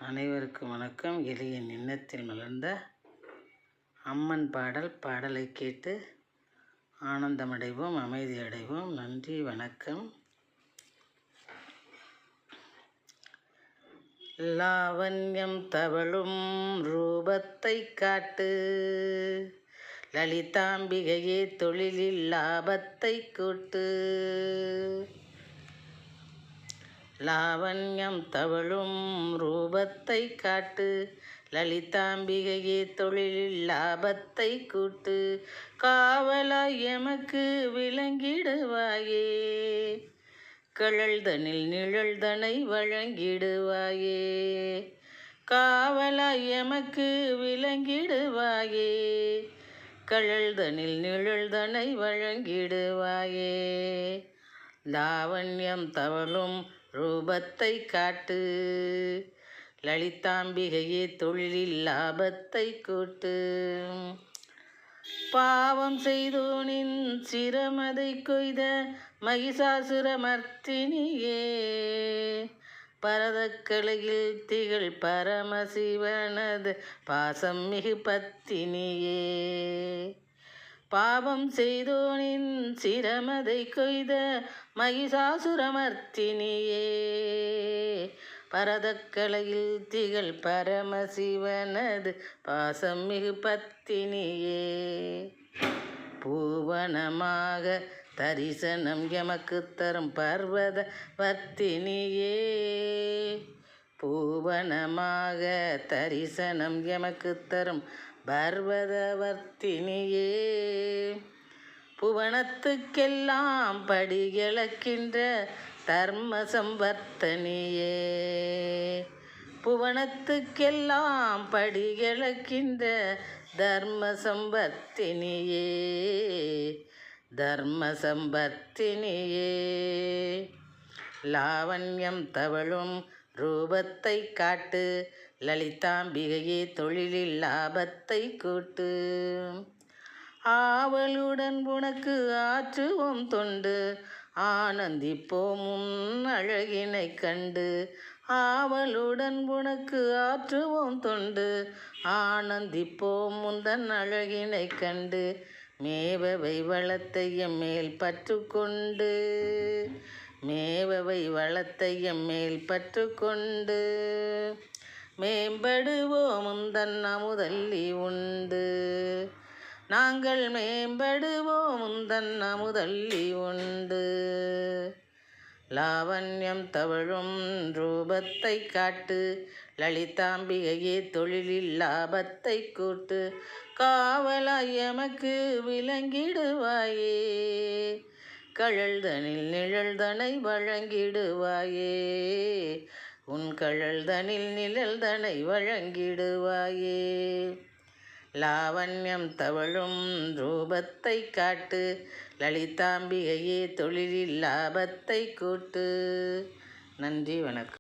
அனைவருக்கும் வணக்கம். எளிய எண்ணத்தில் மலர்ந்த அம்மன் பாடலை கேட்டு ஆனந்தமடைவோம், அமைதி அடைவோம். நன்றி, வணக்கம். லாவண்யம் தவழும் ரூபத்தை காட்டு, லலிதாம்பிகையே தொழிலில் லாபத்தை கூட்டு. லாவண்யம் தவழும் ரூபத்தை காட்டு, லலிதாம்பிகையே தொழிலில் லாபத்தை கூட்டு. காவலாய் எமக்கு விளங்கிடுவாயே, கழல்தனில் நிழல்தனை வழங்கிடுவாயே. காவலாய் எமக்கு விளங்கிடுவாயே, கழல்தனில் நிழல்தனை வழங்கிடுவாயே. லாவண்யம் தவழும் ரூபத்தை காட்டு, லலிதாம்பிகையே தொழிலில் லாபத்தை கூட்டு. பாவம் செய்தோனின் சிரமதை கொய்த மகிஷாசுரமர்த்தினியே, பரதக்கலையில் திகழ் பரமசிவனது பாசம் மிகு பத்தினியே. பாவம் செய்தோனின் சிரமதை கொய்த மகிஷாசுரமர்த்தினியே, பரதக்கலையில் திகழ் பரமசிவனது பாசம் மிகு பத்தினியே. பூவனமாக தரிசனம் எமக்கு தரும் பர்வத வர்த்தினியே, பூவனமாக தரிசனம் எமக்கு தரும் பர்வதவர்த்தினியே. புவனத்துக்கெல்லாம் படிகளக்கின்ற தர்ம சம்பர்த்தனியே, புவனத்துக்கெல்லாம் படிகளக்கின்ற தர்ம சம்பர்த்தினியே, தர்ம சம்பர்த்தினியே. லாவண்யம் தவழும் ரூபத்தை காட்டு, லலிதாம்பிகையே தொழிலில் லாபத்தை கூட்டு. ஆவலுடன் உனக்கு ஆற்றுவோம் தொண்டு, ஆனந்திப்போம் உன் அழகினை கண்டு. ஆவலுடன் உனக்கு ஆற்றுவோம் தொண்டு, ஆனந்திப்போம் உந்தன் அழகினை கண்டு. மேவவை வளத்தை எம்மேல் பற்று கொண்டு, மேவவை வளத்தை எம்மேல் பற்று கொண்டு. மேம்படுவோம் உந்தன் அமுதல்லி உண்டு, நாங்கள் மேம்படுவோம் உந்தன் அமுதல்லி உண்டு. லாவண்யம் தவழும் ரூபத்தை காட்டு, லலிதாம்பிகையே தொழிலில் லாபத்தை கூட்டு. காவலாய் எமக்கு விளங்கிடுவாயே, கழல்தனில் நிழல்தனை வழங்கிடுவாயே. உன் கழல்தனில் நிழல்தனை வழங்கிடுவாயே. லாவண்யம் தவழும் ரூபத்தை காட்டு, லலிதாம்பிகையே தொழிலில் லாபத்தை கூட்டு. நன்றி, வணக்கம்.